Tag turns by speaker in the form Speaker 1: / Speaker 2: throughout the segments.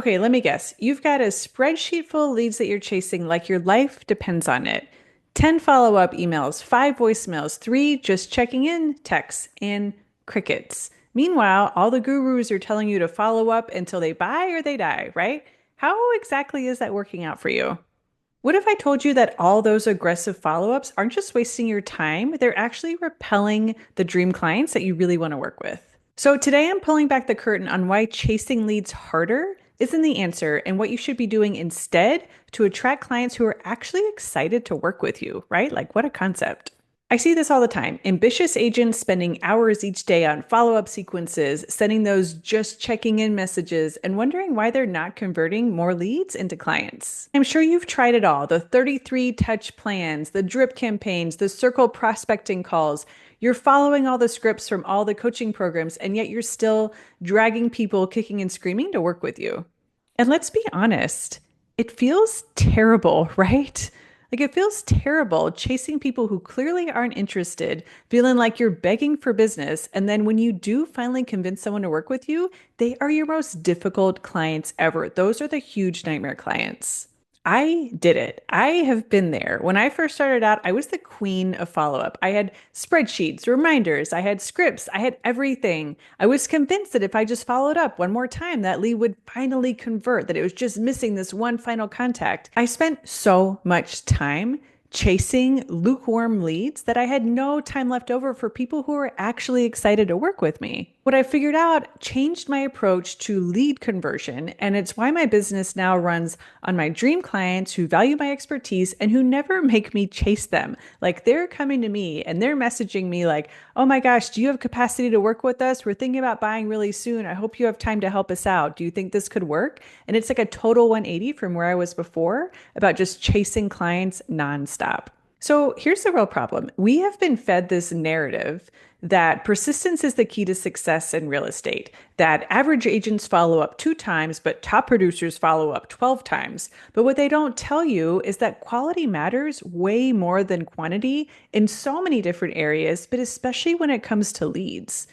Speaker 1: Okay, let me guess. You've got a spreadsheet full of leads that you're chasing like your life depends on it. 10 follow-up emails, 5 voicemails, 3 just checking in texts, and crickets. Meanwhile, all the gurus are telling you to follow up until they buy or they die, right? How exactly is that working out for you? What if I told you that all those aggressive follow-ups aren't just wasting your time, they're actually repelling the dream clients that you really want to work with? So today I'm pulling back the curtain on why chasing leads harder isn't the answer and what you should be doing instead to attract clients who are actually excited to work with you, right? Like what a concept. I see this all the time. Ambitious agents spending hours each day on follow up sequences, sending those just checking in messages, and wondering why they're not converting more leads into clients. I'm sure you've tried it all, the 33 touch plans, the drip campaigns, the circle prospecting calls. You're following all the scripts from all the coaching programs, and yet you're still dragging people kicking and screaming to work with you. And let's be honest, it feels terrible, right? Like it feels terrible chasing people who clearly aren't interested, feeling like you're begging for business. And then when you do finally convince someone to work with you, they are your most difficult clients ever. Those are the huge nightmare clients. I did it. I have been there. When I first started out, I was the queen of follow up. I had spreadsheets, reminders, I had scripts, I had everything. I was convinced that if I just followed up one more time, that lead would finally convert, that it was just missing this one final contact. I spent so much time chasing lukewarm leads that I had no time left over for people who were actually excited to work with me. What I figured out changed my approach to lead conversion, and it's why my business now runs on my dream clients who value my expertise and who never make me chase them. Like they're coming to me and they're messaging me like, "Oh my gosh, do you have capacity to work with us? We're thinking about buying really soon. I hope you have time to help us out. Do you think this could work?" And it's like a total 180 from where I was before about just chasing clients nonstop. So here's the real problem. We have been fed this narrative that persistence is the key to success in real estate, that average agents follow up 2 times, but top producers follow up 12 times. But what they don't tell you is that quality matters way more than quantity in so many different areas, but especially when it comes to leads.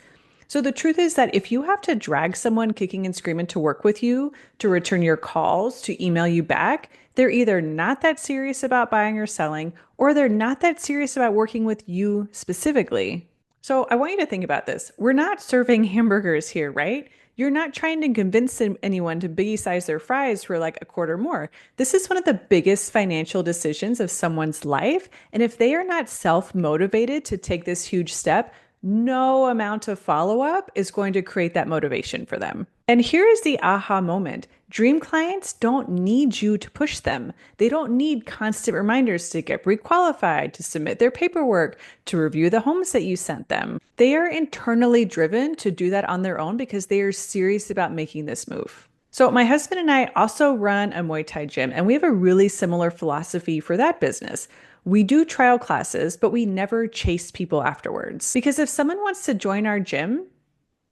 Speaker 1: So the truth is that if you have to drag someone kicking and screaming to work with you, to return your calls, to email you back, they're either not that serious about buying or selling, or they're not that serious about working with you specifically. So I want you to think about this. We're not serving hamburgers here, right? You're not trying to convince anyone to biggie size their fries for like a quarter more. This is one of the biggest financial decisions of someone's life. And if they are not self-motivated to take this huge step, no amount of follow up is going to create that motivation for them. And here is the aha moment. Dream clients don't need you to push them. They don't need constant reminders to get requalified, to submit their paperwork, to review the homes that you sent them. They are internally driven to do that on their own because they are serious about making this move. So, my husband and I also run a Muay Thai gym, and we have a really similar philosophy for that business. We do trial classes, but we never chase people afterwards. Because if someone wants to join our gym,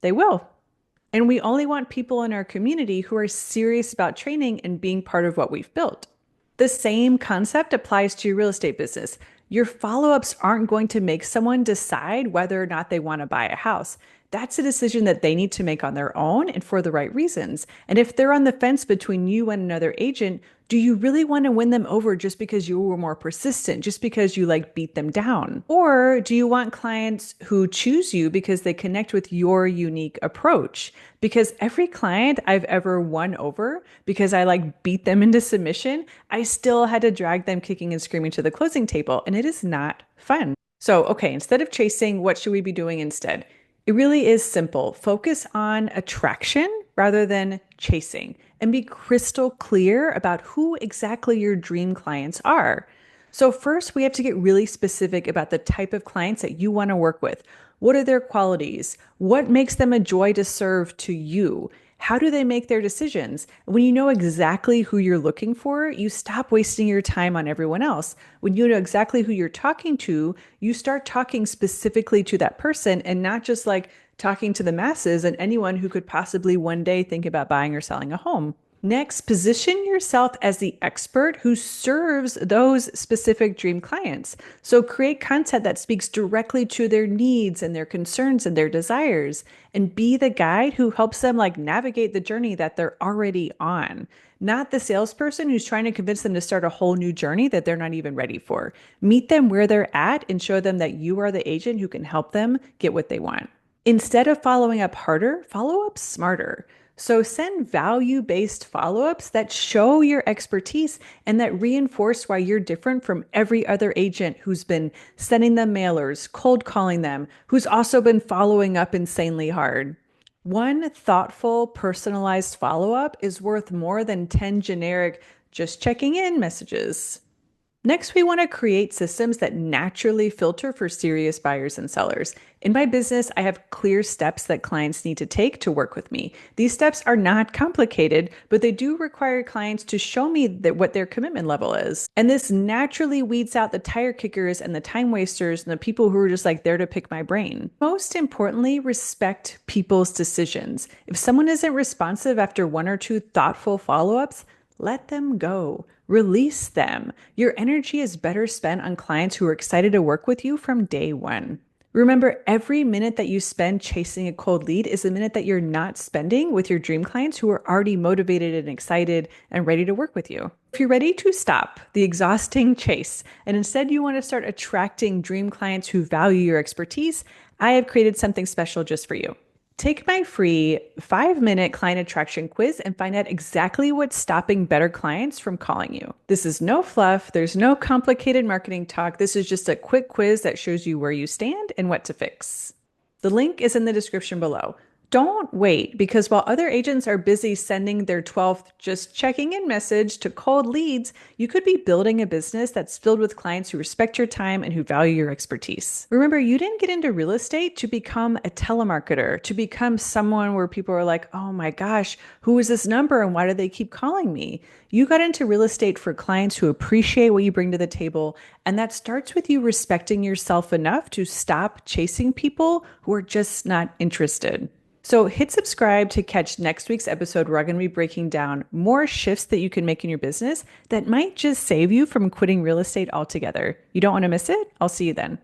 Speaker 1: they will. And we only want people in our community who are serious about training and being part of what we've built. The same concept applies to your real estate business. Your follow ups aren't going to make someone decide whether or not they want to buy a house. That's a decision that they need to make on their own and for the right reasons. And if they're on the fence between you and another agent, do you really want to win them over just because you were more persistent, just because you like beat them down? Or do you want clients who choose you because they connect with your unique approach? Because every client I've ever won over because I like beat them into submission, I still had to drag them kicking and screaming to the closing table, and it is not fun. So, okay, instead of chasing, what should we be doing instead? It really is simple. Focus on attraction rather than chasing and be crystal clear about who exactly your dream clients are. So, first, we have to get really specific about the type of clients that you want to work with. What are their qualities? What makes them a joy to serve to you? How do they make their decisions? When you know exactly who you're looking for, you stop wasting your time on everyone else. When you know exactly who you're talking to, you start talking specifically to that person and not just like talking to the masses and anyone who could possibly one day think about buying or selling a home. Next, position yourself as the expert who serves those specific dream clients. So create content that speaks directly to their needs and their concerns and their desires, and be the guide who helps them like navigate the journey that they're already on. Not the salesperson who's trying to convince them to start a whole new journey that they're not even ready for. Meet them where they're at and show them that you are the agent who can help them get what they want. Instead of following up harder, follow up smarter. So send value based follow ups that show your expertise and that reinforce why you're different from every other agent who's been sending them mailers, cold calling them, who's also been following up insanely hard. One thoughtful, personalized follow up is worth more than 10 generic, just checking in messages. Next, we want to create systems that naturally filter for serious buyers and sellers. In my business, I have clear steps that clients need to take to work with me. These steps are not complicated, but they do require clients to show me what their commitment level is. And this naturally weeds out the tire kickers and the time wasters and the people who are just like there to pick my brain. Most importantly, respect people's decisions. If someone isn't responsive after one or two thoughtful follow ups, let them go. Release them. Your energy is better spent on clients who are excited to work with you from day one. Remember, every minute that you spend chasing a cold lead is a minute that you're not spending with your dream clients who are already motivated and excited and ready to work with you. If you're ready to stop the exhausting chase and instead you want to start attracting dream clients who value your expertise, I have created something special just for you. Take my free 5-minute client attraction quiz and find out exactly what's stopping better clients from calling you. This is no fluff. There's no complicated marketing talk. This is just a quick quiz that shows you where you stand and what to fix. The link is in the description below. Don't wait, because while other agents are busy sending their 12th just checking in message to cold leads, you could be building a business that's filled with clients who respect your time and who value your expertise. Remember, you didn't get into real estate to become a telemarketer, to become someone where people are like, oh my gosh, who is this number and why do they keep calling me? You got into real estate for clients who appreciate what you bring to the table. And that starts with you respecting yourself enough to stop chasing people who are just not interested. So hit subscribe to catch next week's episode where I'm going to be breaking down more shifts that you can make in your business that might just save you from quitting real estate altogether. You don't want to miss it? I'll see you then.